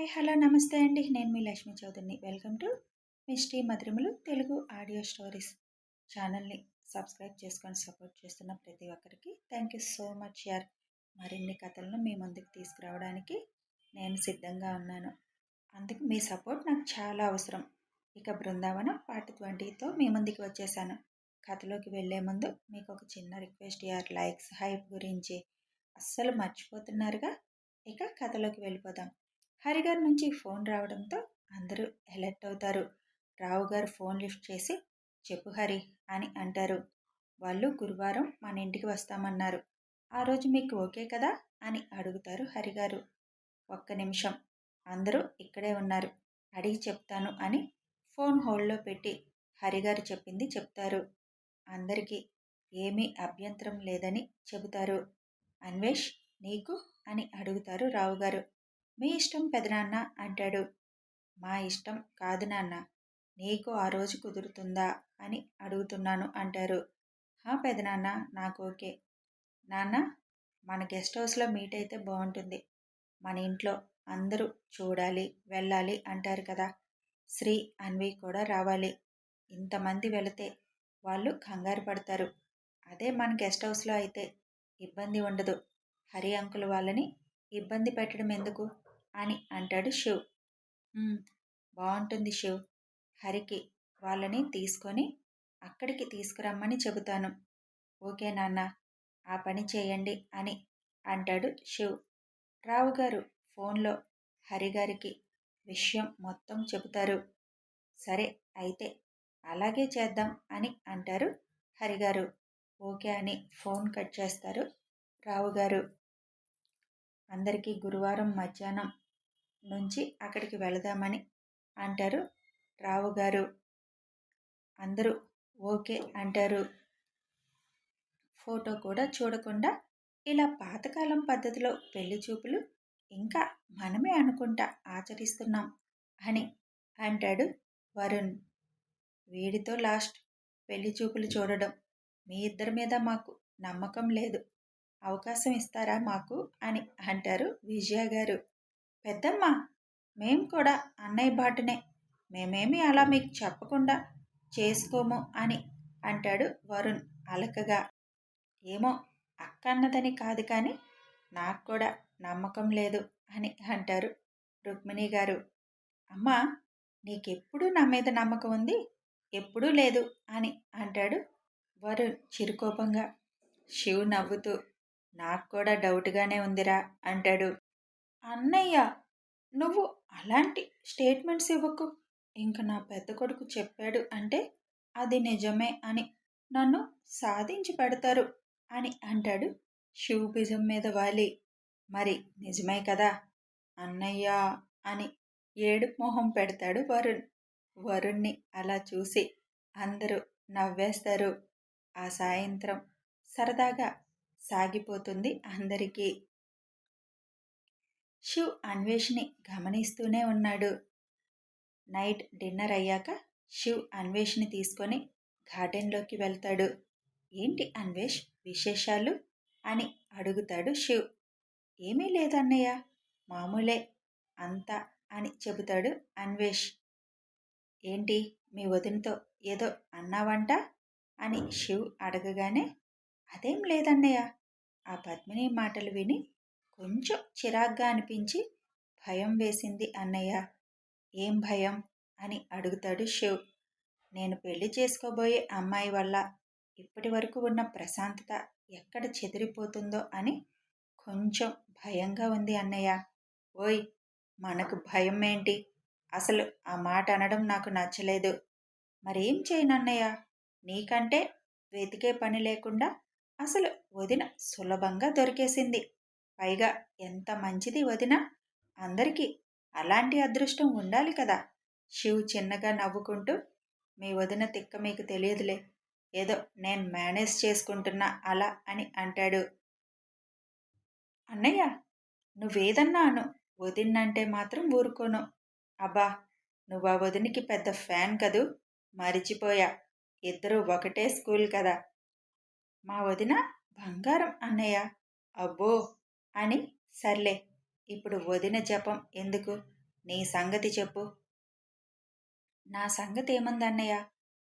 Hi hello నమస్తే అండి. నేను మీ లక్ష్మీ చౌదరిని. Welcome to Misty Madhurimalu Telugu audio stories ఛానల్ని సబ్స్క్రైబ్ చేసుకొని సపోర్ట్ చేస్తున్న ప్రతి ఒక్కరికి థ్యాంక్ యూ సో మచ్ యార్. మరిన్ని కథలను మీ ముందుకు తీసుకురావడానికి నేను సిద్ధంగా ఉన్నాను. అందుకు మీ సపోర్ట్ నాకు చాలా అవసరం. ఇక బృందావనం పార్ట్ 20తో మీ ముందుకు వచ్చేసాను. కథలోకి వెళ్ళే ముందు మీకు ఒక చిన్న రిక్వెస్ట్ యార్, లైక్స్ హైప్ గురించి అస్సలు మర్చిపోతున్నారుగా. ఇక కథలోకి వెళ్ళిపోదాం. హరిగారి నుంచి ఫోన్ రావడంతో అందరూ అలర్ట్ అవుతారు. రావు గారు ఫోన్ లిఫ్ట్ చేసి, చెప్పు హరి అని అంటారు. వాళ్ళు గురువారం మన ఇంటికి వస్తామన్నారు. ఆ రోజు మీకు ఓకే కదా అని అడుగుతారు హరిగారు. ఒక్క నిమిషం, అందరూ ఇక్కడే ఉన్నారు, అడిగి చెప్తాను అని ఫోన్ హోల్డ్లో పెట్టి హరిగారు చెప్పింది చెప్తారు. అందరికీ ఏమీ అభ్యంతరం లేదని చెబుతారు. అన్వేష్, నీకు అని అడుగుతారు రావుగారు. మీ ఇష్టం పెదనాన్న అంటాడు. మా ఇష్టం కాదు నాన్న, నీకు ఆ రోజు కుదురుతుందా అని అడుగుతున్నాను అంటారు. పెదనాన్న, నాకు ఓకే. నాన్న, మన గెస్ట్ హౌస్లో మీట్ అయితే బాగుంటుంది. మన ఇంట్లో అందరూ చూడాలి వెళ్ళాలి అంటారు కదా. శ్రీ అన్వి కూడా రావాలి. ఇంతమంది వెళితే వాళ్ళు కంగారు పడతారు. అదే మన గెస్ట్ హౌస్లో అయితే ఇబ్బంది ఉండదు. హరి అంకుల్ వాళ్ళని ఇబ్బంది పెట్టడం ఎందుకు అని అంటాడు శివ్. బాగుంటుంది శివ్, హరికి వాళ్ళని తీసుకొని అక్కడికి తీసుకురమ్మని చెబుతాను. ఓకే నాన్న, ఆ పని చేయండి అని అంటాడు శివ్. రావుగారు ఫోన్లో హరిగారికి విషయం మొత్తం చెబుతారు. సరే అయితే అలాగే చేద్దాం అని అంటారు హరిగారు. ఓకే అని ఫోన్ కట్ చేస్తారు రావుగారు. అందరికీ గురువారం మధ్యాహ్నం నుంచి అక్కడికి వెళదామని అంటారు రావుగారు. అందరూ ఓకే అంటారు. ఫోటో కూడా చూడకుండా ఇలా పాతకాలం పద్ధతిలో పెళ్లి చూపులు ఇంకా మనమే అనుకుంటా ఆచరిస్తున్నాం అని అంటాడు వరుణ్. వీడితో లాస్ట్ పెళ్లి చూపులు చూడడం. మీ ఇద్దరి మీద మాకు నమ్మకం లేదు, అవకాశం ఇస్తారా మాకు అని అంటారు విజయ గారు. పెద్దమ్మ, మేం కూడా అన్నయ్య బాటనే, మేమేమి అలా మీకు చెప్పకుండా చేసుకోము అని అంటాడు వరుణ్ అలకగా. ఏమో, అక్క అన్నదని కాదు కానీ నాకు కూడా నమ్మకం లేదు అని అంటారు రుక్మిణి గారు. అమ్మా, నీకెప్పుడు నా మీద నమ్మకం ఉంది, ఎప్పుడూ లేదు అని అంటాడు వరుణ్ చిరుకోపంగా. శివ్ నవ్వుతూ, నాకు కూడా డౌట్గానే ఉందిరా అంటాడు. అన్నయ్య, నువ్వు అలాంటి స్టేట్మెంట్స్ ఇవ్వకు. ఇంక నా పెద్ద కొడుకు చెప్పాడు అంటే అది నిజమే అని నన్ను సాధించి పెడతారు అని అంటాడు శివ్ భుజం మీద వాలి. మరి నిజమే కదా అన్నయ్య అని ఏడుపు మొహం పెడతాడు వరుణ్. వరుణ్ణి అలా చూసి అందరూ నవ్వేస్తారు. ఆ సాయంత్రం సరదాగా సాగిపోతుంది అందరికీ. శివ్ అన్వేష్ని గమనిస్తూనే ఉన్నాడు. నైట్ డిన్నర్ అయ్యాక శివ్ అన్వేష్ని తీసుకొని గార్డెన్లోకి వెళ్తాడు. ఏంటి అన్వేష్ విశేషాలు అని అడుగుతాడు శివ్. ఏమీ లేదన్నయ్య, మామూలే అంతా అని చెబుతాడు అన్వేష్. ఏంటి మీ వదినతో ఏదో అన్నావంట అని శివ్ అడగగానే, అదేం లేదన్నయ్య. ఆ పద్మిని మాటలు విని కొంచెం చిరాగ్గా అనిపించి భయం వేసింది అన్నయ్య. ఏం భయం అని అడుగుతాడు శివ్. నేను పెళ్లి చేసుకోబోయే అమ్మాయి వల్ల ఇప్పటి వరకు ఉన్న ప్రశాంతత ఎక్కడ చెదిరిపోతుందో అని కొంచెం భయంగా ఉంది అన్నయ్య. ఓయ్, మనకు భయం ఏంటి? అసలు ఆ మాట అనడం నాకు నచ్చలేదు. మరేం చేయను అన్నయ్య, నీకంటే వెతికే పని లేకుండా అసలు వదిన సులభంగా దొరికేసింది. పైగా ఎంత మంచిది వదిన, అందరికీ అలాంటి అదృష్టం ఉండాలి కదా. శివ్ చిన్నగా నవ్వుకుంటూ, మీ వదిన తిక్క మీకు తెలియదులే, ఏదో నేను మేనేజ్ చేసుకుంటున్నా అలా అని అంటాడు. అన్నయ్య, నువ్వేదన్నా అను, వదిన్నంటే మాత్రం ఊరుకోను. అబ్బా, నువ్వు ఆ వదినికి పెద్ద ఫ్యాన్ కదూ, మరిచిపోయా, ఇద్దరూ ఒకటే స్కూల్ కదా. మా వదిన బంగారం అన్నయ్య. అబ్బో అని, సర్లే ఇప్పుడు వదిన జపం ఎందుకు, నీ సంగతి చెప్పు. నా సంగతేముందన్నయ్య?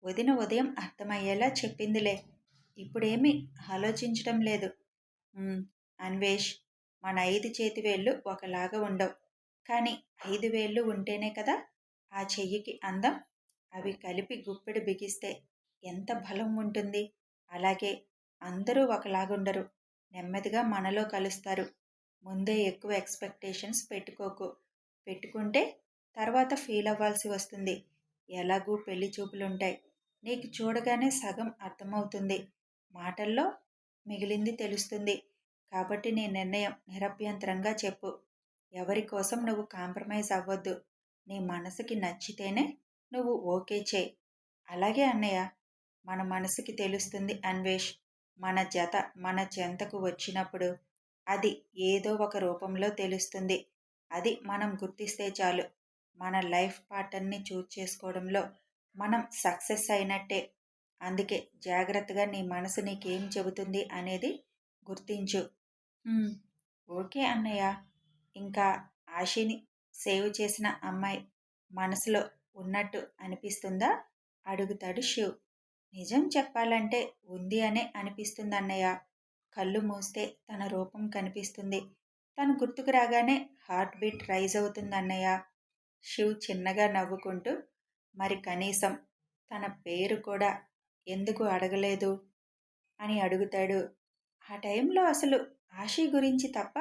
వదిన ఉదయం అర్థమయ్యేలా చెప్పిందిలే. ఇప్పుడేమీ ఆలోచించటం లేదు. అన్వేష్, మన 5 చేతివేళ్ళు ఒకలాగా ఉండవు. కానీ 5 వేళ్ళు ఉంటేనే కదా ఆ చెయ్యికి అందం. అవి కలిపి గుప్పెడు బిగిస్తే ఎంత బలం ఉంటుంది. అలాగే అందరూ ఒకలాగుండరు. నెమ్మదిగా మనలో కలుస్తారు. ముందే ఎక్కువ ఎక్స్‌పెక్టేషన్స్ పెట్టుకోకు. పెట్టుకుంటే తర్వాత ఫీల్ అవ్వాల్సి వస్తుంది. ఎలాగూ పెళ్లి చూపులుంటాయి. నీకు చూడగానే సగం అర్థమవుతుంది. మాటల్లో మిగిలింది తెలుస్తుంది. కాబట్టి నీ నిర్ణయం నిరభ్యంతరంగా చెప్పు. ఎవరి కోసం నువ్వు కాంప్రమైజ్ అవ్వొద్దు. నీ మనసుకి నచ్చితేనే నువ్వు ఓకే చేయి. అలాగే అన్నయ్య. మన మనసుకి తెలుస్తుంది అన్వేష్. మన జత మన చెంతకు వచ్చినప్పుడు అది ఏదో ఒక రూపంలో తెలుస్తుంది. అది మనం గుర్తిస్తే చాలు. మన లైఫ్ పార్ట్నర్ని చూజ్ చేసుకోవడంలో మనం సక్సెస్ అయినట్టే. అందుకే జాగ్రత్తగా నీ మనసు నీకేం చెబుతుంది అనేది గుర్తించు. ఓకే అన్నయ్య. ఇంకా ఆశని సేవ్ చేసిన అమ్మాయి మనసులో ఉన్నట్టు అనిపిస్తుందా? అడుగుతాడు శివ్. నిజం చెప్పాలంటే ఉంది అనే అనిపిస్తుంది అన్నయ్య. కళ్ళు మూస్తే తన రూపం కనిపిస్తుంది. తను గుర్తుకు రాగానే హార్ట్ బీట్ రైజ్ అవుతుంది అన్నయ్య. శివ్ చిన్నగా నవ్వుకుంటూ, మరి కనీసం తన పేరు కూడా ఎందుకు అడగలేదు అని అడుగుతాడు. ఆ టైంలో అసలు ఆశి గురించి తప్ప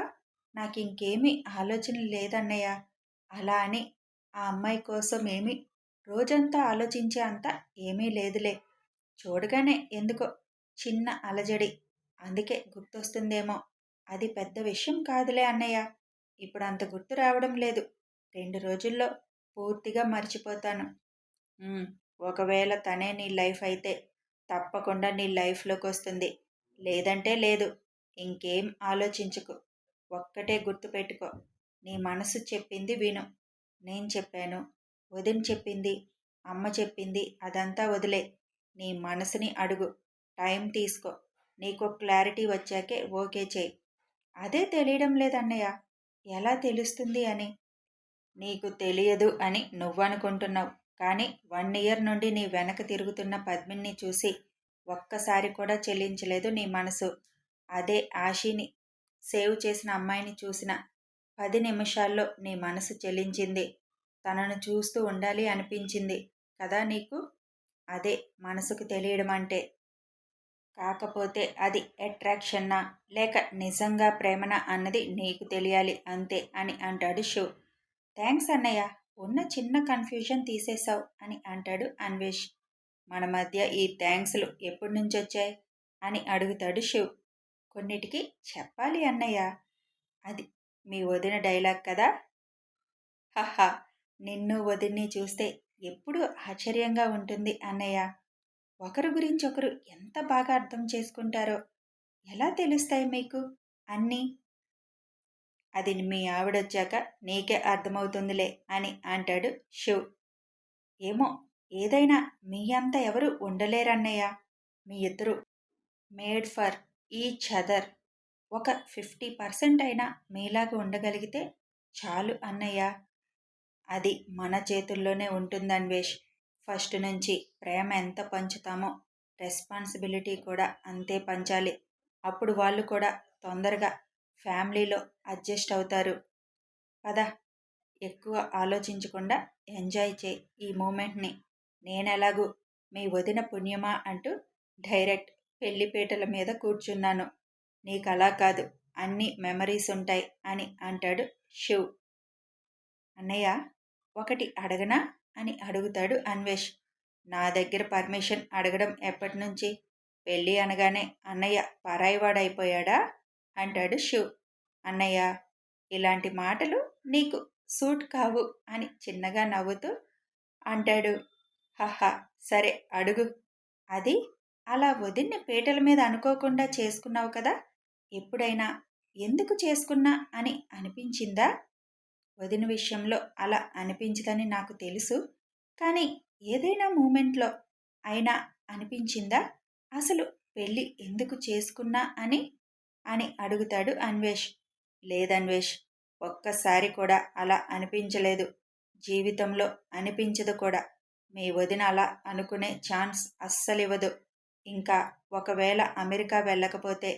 నాకింకేమీ ఆలోచన లేదన్నయ్య. అలా అని ఆ అమ్మాయి కోసం రోజంతా ఆలోచించే అంత ఏమీ లేదులే. చూడగానే ఎందుకో చిన్న అలజడి. అందుకే గుర్తొస్తుందేమో. అది పెద్ద విషయం కాదులే అన్నయ్య. ఇప్పుడంత గుర్తు రావడం లేదు. 2 రోజుల్లో పూర్తిగా మర్చిపోతాను. ఒకవేళ తనే నీ లైఫ్ అయితే తప్పకుండా నీ లైఫ్‌లోకొస్తుంది. లేదంటే లేదు. ఇంకేం ఆలోచించకు. ఒక్కటే గుర్తుపెట్టుకో. నీ మనసు చెప్పింది విను. నేను చెప్పాను, వదిన చెప్పింది, అమ్మ చెప్పింది అదంతా వదిలే. నీ మనసుని అడుగు. టైం తీసుకో. నీకో క్లారిటీ వచ్చాకే ఓకే చెయ్యి. అదే తెలియడం లేదన్నయ్య. ఎలా తెలుస్తుంది అని? నీకు తెలియదు అని నువ్వనుకుంటున్నావు. కానీ 1 ఇయర్ నుండి నీ వెనక తిరుగుతున్న పద్మిని చూసి ఒక్కసారి కూడా చెల్లించలేదు నీ మనసు. అదే ఆశిని సేవ్ చేసిన అమ్మాయిని చూసిన 10 నిమిషాల్లో నీ మనసు చెల్లించింది. తనను చూస్తూ ఉండాలి అనిపించింది కదా నీకు? అదే మనసుకు తెలియడం అంటే. కాకపోతే అది అట్రాక్షన్నా లేక నిజంగా ప్రేమనా అన్నది నీకు తెలియాలి అంతే అని అంటాడు శివ్. థ్యాంక్స్ అన్నయ్య. ఉన్న చిన్న కన్ఫ్యూజన్ తీసేశావు అని అంటాడు అన్వేష్. మన మధ్య ఈ థ్యాంక్స్లు ఎప్పటి నుంచొచ్చాయి అని అడుగుతాడు శివ్. కొన్నిటికి చెప్పాలి అన్నయ్య. అది మీ వదిన డైలాగ్ కదా. హహా, నిన్ను వదిన్ని చూస్తే ఎప్పుడు ఆశ్చర్యంగా ఉంటుంది అన్నయ్య. ఒకరి గురించి ఒకరు ఎంత బాగా అర్థం చేసుకుంటారో. ఎలా తెలుస్తాయి మీకు అన్నీ? అది మీ ఆవిడొచ్చాక నీకే అర్థమవుతుందిలే అని అంటాడు శివ్. ఏమో, ఏదైనా మీ అంత ఎవరు ఉండలేరన్నయ్య. మీ ఇద్దరు మేడ్ ఫర్ ఈచ్ అదర్. ఒక 50% అయినా మీలాగా ఉండగలిగితే చాలు అన్నయ్య. అది మన చేతుల్లోనే ఉంటుంది అన్వేష్. ఫస్ట్ నుంచి ప్రేమ ఎంత పంచుతామో రెస్పాన్సిబిలిటీ కూడా అంతే పంచాలి. అప్పుడు వాళ్ళు కూడా తొందరగా ఫ్యామిలీలో అడ్జస్ట్ అవుతారు. పద, ఎక్కువ ఆలోచించకుండా ఎంజాయ్ చేయి ఈ మూమెంట్ని. నేనెలాగూ మీ వదిన పుణ్యమా అంటూ డైరెక్ట్ పెళ్లిపీటల మీద కూర్చున్నాను. నీకలా కాదు, అన్ని మెమరీస్ ఉంటాయి అని అంటాడు శివ్. అన్నయ్య, ఒకటి అడగనా అని అడుగుతాడు అన్వేష్. నా దగ్గర పర్మిషన్ అడగడం ఎప్పటినుంచి? పెళ్ళి అనగానే అన్నయ్య పరాయివాడైపోయాడా అంటాడు శివ్. అన్నయ్య, ఇలాంటి మాటలు నీకు సూట్ కావు అని చిన్నగా నవ్వుతూ అంటాడు. హహా, సరే అడుగు. అది అలా వదిన్ని పీటల మీద అనుకోకుండా చేసుకున్నావు కదా. ఎప్పుడైనా ఎందుకు చేసుకున్నా అని అనిపించిందా? వదిన విషయంలో అలా అనిపించదని నాకు తెలుసు. కానీ ఏదైనా మూమెంట్లో అయినా అనిపించిందా అసలు పెళ్ళి ఎందుకు చేసుకున్నా అని అని అడుగుతాడు అన్వేష్. లేదన్వేష్, ఒక్కసారి కూడా అలా అనిపించలేదు. జీవితంలో అనిపించదు కూడా. మీ వదిన అలా అనుకునే ఛాన్స్ అస్సలివ్వదు. ఇంకా ఒకవేళ అమెరికా వెళ్ళకపోతే,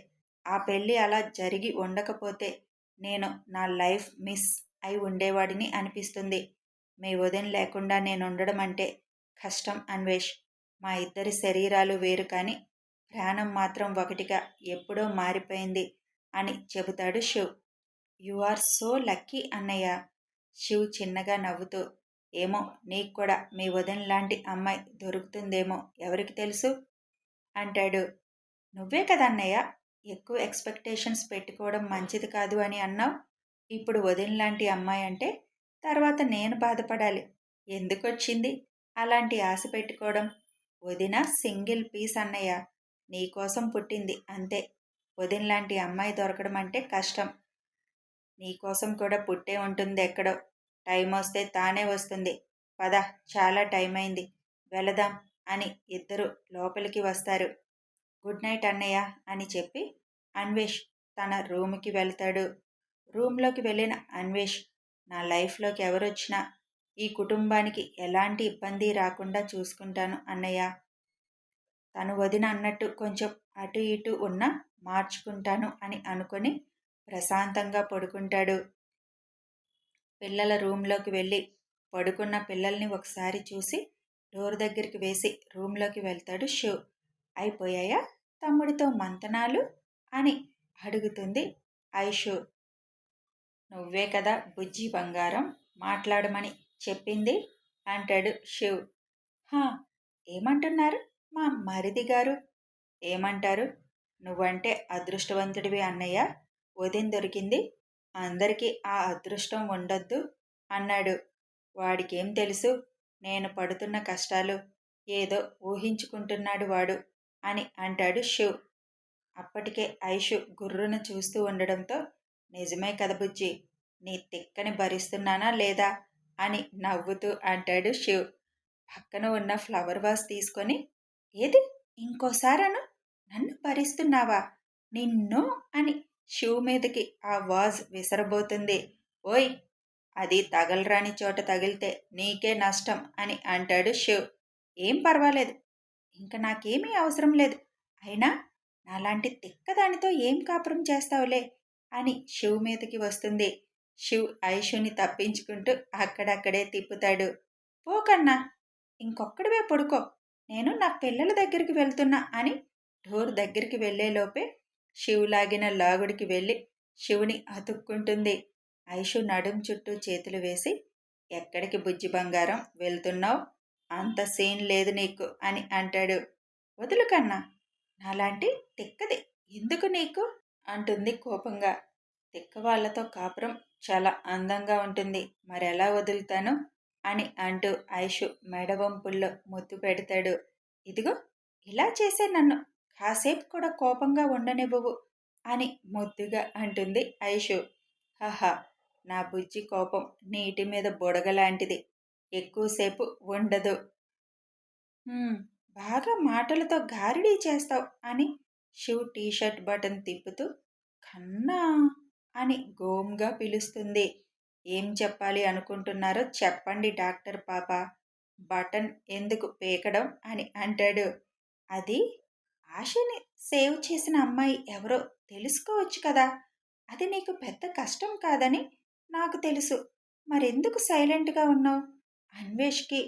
ఆ పెళ్ళి అలా జరిగి ఉండకపోతే నేను నా లైఫ్ మిస్ అయి ఉండేవాడిని అనిపిస్తుంది. మీ వదిన లేకుండా నేనుండడం అంటే కష్టం అన్వేష్. మా ఇద్దరి శరీరాలు వేరు కానీ ప్రాణం మాత్రం ఒకటిగా ఎప్పుడో మారిపోయింది అని చెబుతాడు Shiv. You are so lucky అన్నయ్య. శివ్ చిన్నగా నవ్వుతూ, ఏమో నీకు కూడా మీ వదిన లాంటి అమ్మాయి దొరుకుతుందేమో ఎవరికి తెలుసు అంటాడు. నువ్వే కదా అన్నయ్య ఎక్కువ ఎక్స్పెక్టేషన్స్ పెట్టుకోవడం మంచిది కాదు అని అన్నావు. ఇప్పుడు వదిన లాంటి అమ్మాయి అంటే తర్వాత నేను బాధపడాలి. ఎందుకొచ్చింది అలాంటి ఆశ పెట్టుకోవడం? వదిన సింగిల్ పీస్ అన్నయ్య. నీకోసం పుట్టింది అంతే. వదిన లాంటి అమ్మాయి దొరకడం అంటే కష్టం. నీకోసం కూడా పుట్టే ఉంటుంది ఎక్కడో. టైం వస్తే తానే వస్తుంది. పద, చాలా టైం అయింది, వెళదాం అని ఇద్దరు లోపలికి వస్తారు. గుడ్ నైట్ అన్నయ్య అని చెప్పి అన్వేష్ తన రూమ్కి వెళ్తాడు. రూమ్లోకి వెళ్ళిన అన్వేష్, నా లైఫ్లోకి ఎవరొచ్చినా ఈ కుటుంబానికి ఎలాంటి ఇబ్బంది రాకుండా చూసుకుంటాను అన్నయ్య. తను వదిన అన్నట్టు కొంచెం అటు ఇటు ఉన్నా మార్చుకుంటాను అని అనుకొని ప్రశాంతంగా పడుకుంటాడు. పిల్లల రూమ్లోకి వెళ్ళి పడుకున్న పిల్లల్ని ఒకసారి చూసి డోర్ దగ్గరికి వేసి రూమ్లోకి వెళ్తాడు శివ్. అయిపోయాయా తమ్ముడితో మంతనాలు అని అడుగుతుంది ఐషు. నువ్వే కదా బుజ్జి బంగారం మాట్లాడమని చెప్పింది అంటాడు శివ్. హా, ఏమంటున్నారు మా మరిది గారు? ఏమంటారు? నువ్వంటే అదృష్టవంతుడివి అన్నయ్య. వదిన దొరికింది. అందరికీ ఆ అదృష్టం ఉండొద్దు అన్నాడు. వాడికేం తెలుసు నేను పడుతున్న కష్టాలు? ఏదో ఊహించుకుంటున్నాడు వాడు అని అంటాడు శివ్. అప్పటికే ఐషు గుర్రున చూస్తూ ఉండడంతో, నిజమే కదా బుజ్జి, నీ తిక్కని భరిస్తున్నానా లేదా అని నవ్వుతూ అంటాడు శివ్. పక్కన ఉన్న ఫ్లవర్ వాస్ తీసుకొని, ఏది ఇంకోసారను, నన్ను భరిస్తున్నావా నిన్ను అని శివ్ మీదకి ఆ వాజ్ విసరబోతుంది. ఓయ్, అది తగలరాని చోట తగిలితే నీకే నష్టం అని అంటాడు శివ్. ఏం పర్వాలేదు, ఇంక నాకేమీ అవసరం లేదు. అయినా నాలాంటి తిక్కదానితో ఏం కాపురం చేస్తావులే అని శివ్ మీదకి వస్తుంది. శివ్ ఐషుని తప్పించుకుంటూ అక్కడక్కడే తిప్పుతాడు. పోకన్నా, ఇంకొక్కడివే పడుకో, నేను నా పిల్లల దగ్గరికి వెళ్తున్నా అని డోర్ దగ్గరికి వెళ్లేలోపే శివ్ లాగిన లాగుడికి వెళ్ళి శివుని అతుక్కుంటుంది. ఐషు నడుం చుట్టూ చేతులు వేసి, ఎక్కడికి బుజ్జి బంగారం వెళ్తున్నావు? అంత సీన్ లేదు నీకు అని అంటాడు. వదులు కన్నా, నాలాంటి తిక్కది ఎందుకు నీకు అంటుంది కోపంగా. తిక్క వాళ్ళతో కాపురం చాలా అందంగా ఉంటుంది, మరెలా వదులుతాను అని అంటూ ఐషు మెడవంపుల్లో ముద్దు పెడతాడు. ఇదిగో ఇలా చేసే నన్ను కాసేపు కూడా కోపంగా ఉండనివ్వవు అని ముద్దుగా అంటుంది ఐషు. హహా, నా బుజ్జి కోపం నీటి మీద బుడగలాంటిది, ఎక్కువసేపు ఉండదు. బాగా మాటలతో గారిడీ చేస్తావు అని శివ్ టీషర్ట్ బటన్ తిప్పుతూ, కన్నా అని గోమ్గా పిలుస్తుంది. ఏం చెప్పాలి అనుకుంటున్నారో చెప్పండి డాక్టర్ పాప. బటన్ ఎందుకు పీకడం అని అంటాడు. అది ఆశని సేవ్ చేసిన అమ్మాయి ఎవరో తెలుసుకోవచ్చు కదా. అది నీకు పెద్ద కష్టం కాదని నాకు తెలుసు. మరెందుకు సైలెంట్గా ఉన్నావు? అన్వేష్కి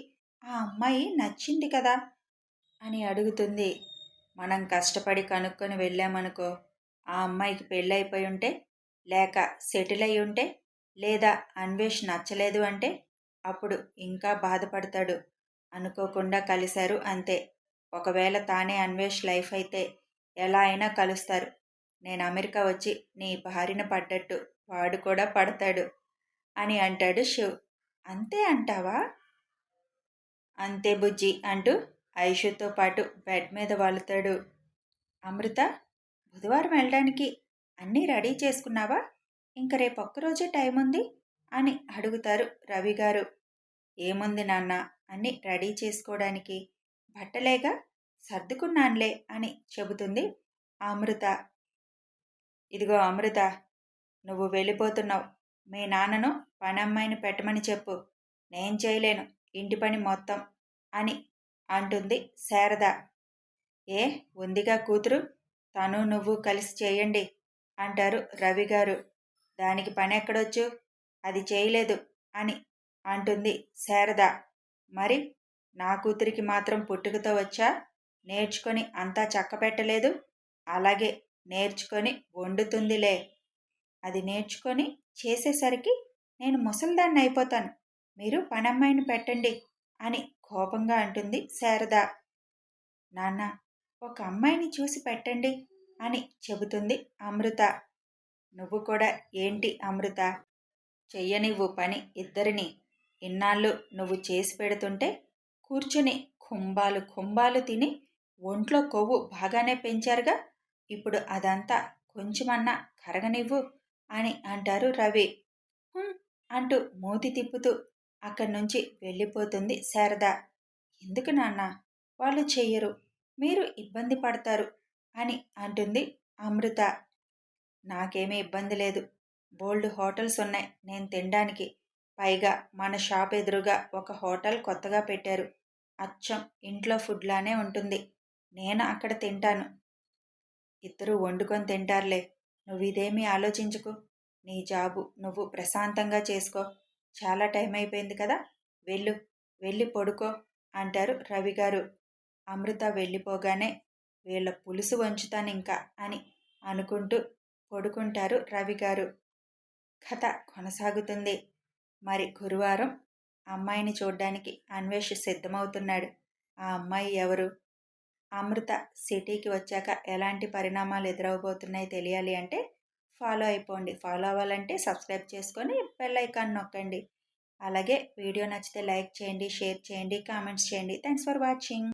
ఆ అమ్మాయి నచ్చింది కదా అని అడుగుతుంది. మనం కష్టపడి కనుక్కొని వెళ్ళామనుకో, ఆ అమ్మాయికి పెళ్ళైపోయి ఉంటే, లేక సెటిల్ అయి ఉంటే, లేదా అన్వేష్ నచ్చలేదు అంటే అప్పుడు ఇంకా బాధపడతాడు. అనుకోకుండా కలిశారు అంతే. ఒకవేళ తానే అన్వేష్ లైఫ్ అయితే ఎలా అయినా కలుస్తారు. నేను అమెరికా వచ్చి నీ బారిన పడ్డట్టు వాడు కూడా పడతాడు అని అంటాడు శివ్. అంతే అంటావా? అంతే బుజ్జి అంటూ ఐషుతో పాటు బెడ్ మీద వాలుతాడు. అమృత, బుధవారం వెళ్ళడానికి అన్నీ రెడీ చేసుకున్నావా? ఇంక రేపు ఒక్కరోజే టైం ఉంది అని అడుగుతారు రవి గారు. ఏముంది నాన్న, అన్నీ రెడీ చేసుకోవడానికి, బట్టలేగా, సర్దుకున్నాన్లే అని చెబుతుంది అమృత. ఇదిగో అమృత, నువ్వు వెళ్ళిపోతున్నావు. మీ నాన్నను పనమ్మాయిని పెట్టమని చెప్పు. నేను చేయలేను ఇంటి పని మొత్తం అని అంటుంది శారద. ఏ ఉందిగా కూతురు, తను నువ్వు కలిసి చేయండి అంటారు రవిగారు. దానికి పనెక్కడొచ్చు, అది చేయలేదు అని అంటుంది శారద. మరి నా కూతురికి మాత్రం పుట్టుకతో వచ్చా, నేర్చుకొని అంతా చక్కబెట్టలేదు. అలాగే నేర్చుకొని వండుతుందిలే. అది నేర్చుకొని చేసేసరికి నేను ముసలిదాన్ని అయిపోతాను. మీరు పనమ్మాయిని పెట్టండి అని కోపంగా అంటుంది శారద. నాన్న, ఒక అమ్మాయిని చూసి పెట్టండి అని చెబుతుంది అమృత. నువ్వు కూడా ఏంటి అమృత, చెయ్యనివ్వు పని ఇద్దరిని. ఇన్నాళ్ళు నువ్వు చేసి పెడుతుంటే కూర్చుని కుంభాలు కుంభాలు తిని ఒంట్లో కొవ్వు బాగానే పెంచారుగా, ఇప్పుడు అదంతా కొంచెమన్నా కరగనివ్వు అని అంటారు రవి. అంటూ మూతి తిప్పుతూ అక్కడి నుంచి వెళ్ళిపోతుంది శారద. ఎందుకు నాన్న, వాళ్ళు చెయ్యరు, మీరు ఇబ్బంది పడతారు అని అంటుంది అమృత. నాకేమీ ఇబ్బంది లేదు. బోల్డ్ హోటల్స్ ఉన్నాయి నేను తినడానికి. పైగా మన షాప్ ఎదురుగా ఒక హోటల్ కొత్తగా పెట్టారు. అచ్చం ఇంట్లో ఫుడ్ లానే ఉంటుంది. నేను అక్కడ తింటాను. ఇద్దరూ వండుకొని తింటారులే. నువ్వు ఇదేమీ ఆలోచించుకు. నీ జాబు నువ్వు ప్రశాంతంగా చేసుకో. చాలా టైం అయిపోయింది కదా, వెళ్ళు, వెళ్ళి పడుకో అంటారు రవిగారు. అమృత వెళ్ళిపోగానే వీళ్ళ పులుసు వంచుతానింకా అని అనుకుంటూ పడుకుంటారు రవిగారు. కథ కొనసాగుతుంది. మరి గురువారం అమ్మాయిని చూడ్డానికి అన్వేష్ సిద్ధమవుతున్నాడు. ఆ అమ్మాయి ఎవరు? అమృత సిటీకి వచ్చాక ఎలాంటి పరిణామాలు ఎదురవబోతున్నాయి తెలియాలి అంటే ఫాలో అయిపోండి. ఫాలో అవ్వాలంటే సబ్స్క్రైబ్ చేసుకొని బెల్ ఐకాన్ నొక్కండి. అలాగే వీడియో నచ్చితే లైక్ చేయండి, షేర్ చేయండి, కామెంట్స్ చేయండి. Thanks for watching.